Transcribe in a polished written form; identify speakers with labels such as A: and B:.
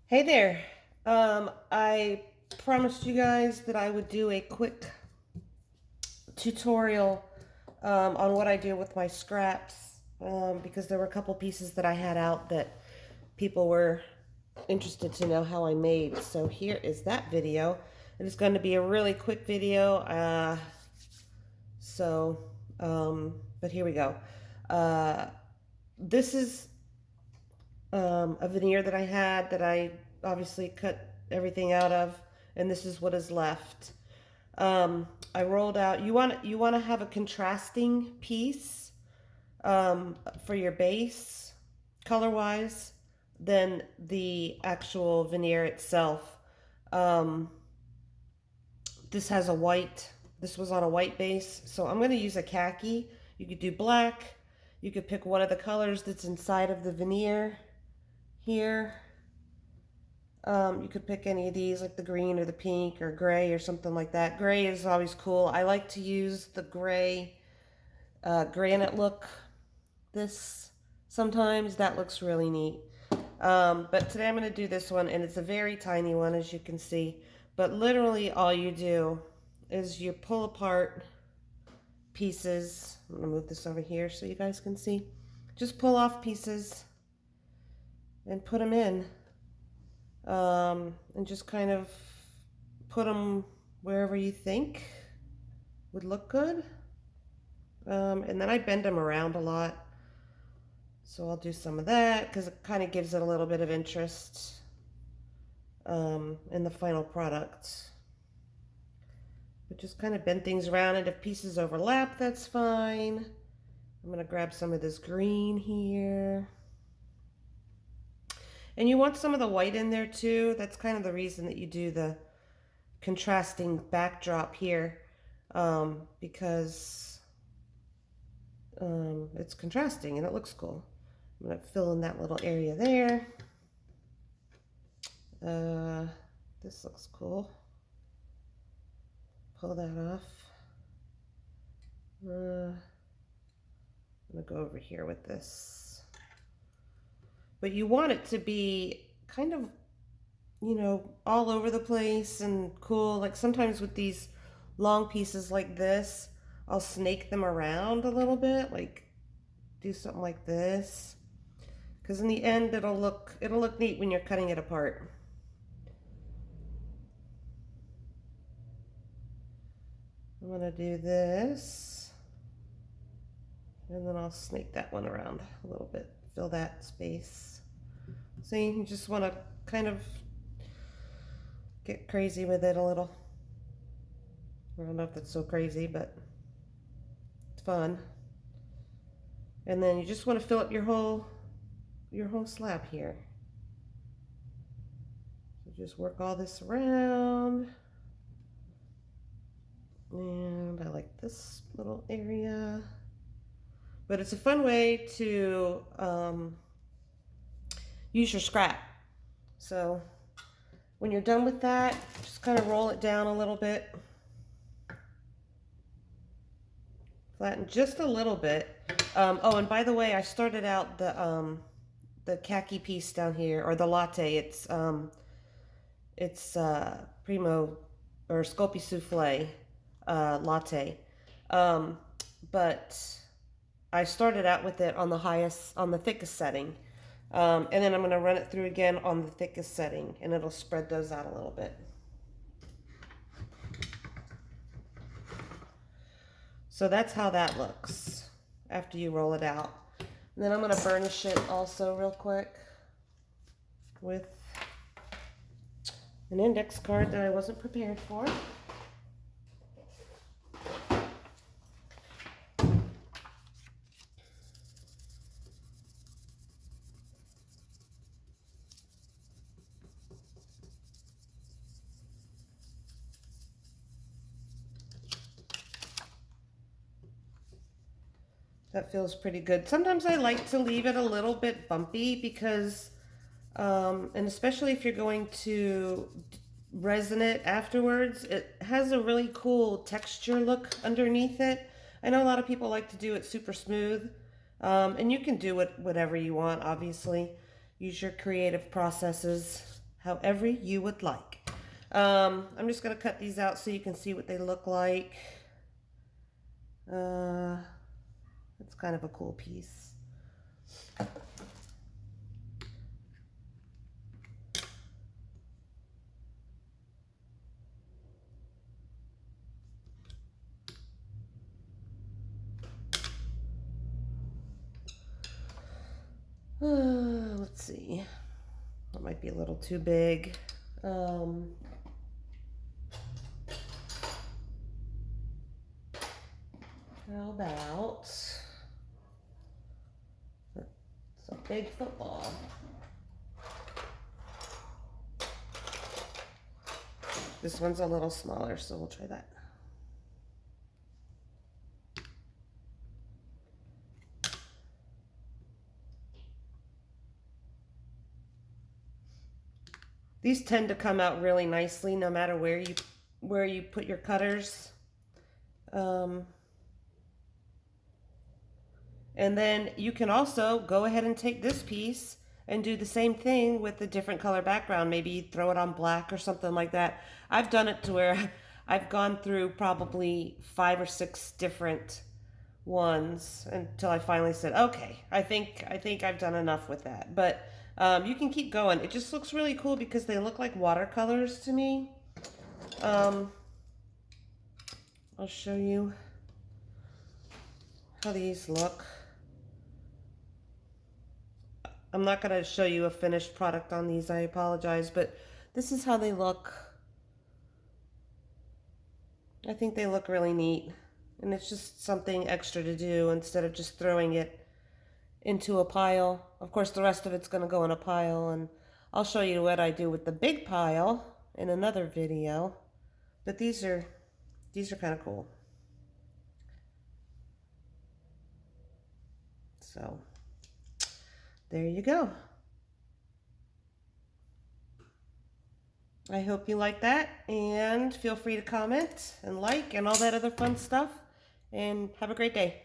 A: Hey there. I promised you guys that I would do a quick tutorial on what I do with my scraps because there were a couple pieces that I had out that people were interested to know how I made. So here is that video. It is going to be a really quick video. But here we go. Uh, this is a veneer that I had that I obviously cut everything out of, and this is what is left. I rolled out. You want to have a contrasting piece for your base, color wise, than the actual veneer itself. Um, this has a white. This was on a white base, so I'm going to use a khaki. You could do black. You could pick one of the colors that's inside of the veneer here. You could pick any of these, like the green or the pink or gray or something like that. Gray is always cool. I like to use the gray granite look. This sometimes that looks really neat. But today I'm going to do this one, and it's a very tiny one, as you can see. But literally all you do is you pull apart pieces. I'm going to move this over here so you guys can see. Just pull off pieces and put them in. And just kind of put them wherever you think would look good. And then I bend them around a lot. So I'll do some of that because it kind of gives it a little bit of interest in the final product. But just kind of bend things around, and if pieces overlap, that's fine. I'm going to grab some of this green here. And you want some of the white in there too. That's kind of the reason that you do the contrasting backdrop here, because it's contrasting and it looks cool. I'm going to fill in that little area there. This looks cool. Pull that off. I'm going to go over here with this. But you want it to be kind of, all over the place and cool. Like sometimes with these long pieces like this, I'll snake them around a little bit, like do something like this. Because in the end, it'll look neat when you're cutting it apart. I'm gonna do this, and then I'll snake that one around a little bit, fill that space. See, you just want to kind of get crazy with it a little. I don't know if that's so crazy, but it's fun. And then you just want to fill up your whole slab here. So just work all this around. And I like this little area. But it's a fun way to use your scrap. So when you're done with that, just kind of roll it down a little bit. Flatten just a little bit. Oh, and by the way, I started out the khaki piece down here, or the latte. It's Primo or Sculpey Souffle latte. But I started out with it on the thickest setting. And then I'm going to run it through again on the thickest setting, and it'll spread those out a little bit. So that's how that looks after you roll it out. And then I'm going to burnish it also real quick with an index card that I wasn't prepared for. That feels pretty good. Sometimes I like to leave it a little bit bumpy because, and especially if you're going to resin it afterwards, it has a really cool texture look underneath it. I know a lot of people like to do it super smooth, and you can do it whatever you want, obviously. Use your creative processes however you would like. I'm just going to cut these out so you can see what they look like. It's kind of a cool piece. Let's see. That might be a little too big. How about it's a big football? This one's a little smaller, so we'll try that. These tend to come out really nicely no matter where you put your cutters. And then you can also go ahead and take this piece and do the same thing with a different color background. Maybe throw it on black or something like that. I've done it to where I've gone through probably 5 or 6 different ones until I finally said, okay, I think I've done enough with that. But you can keep going. It just looks really cool because they look like watercolors to me. I'll show you how these look. I'm not going to show you a finished product on these, I apologize, but this is how they look. I think they look really neat, and it's just something extra to do instead of just throwing it into a pile. Of course, the rest of it's going to go in a pile, and I'll show you what I do with the big pile in another video, but these are kind of cool. So there you go. I hope you like that, and feel free to comment and like and all that other fun stuff, and have a great day.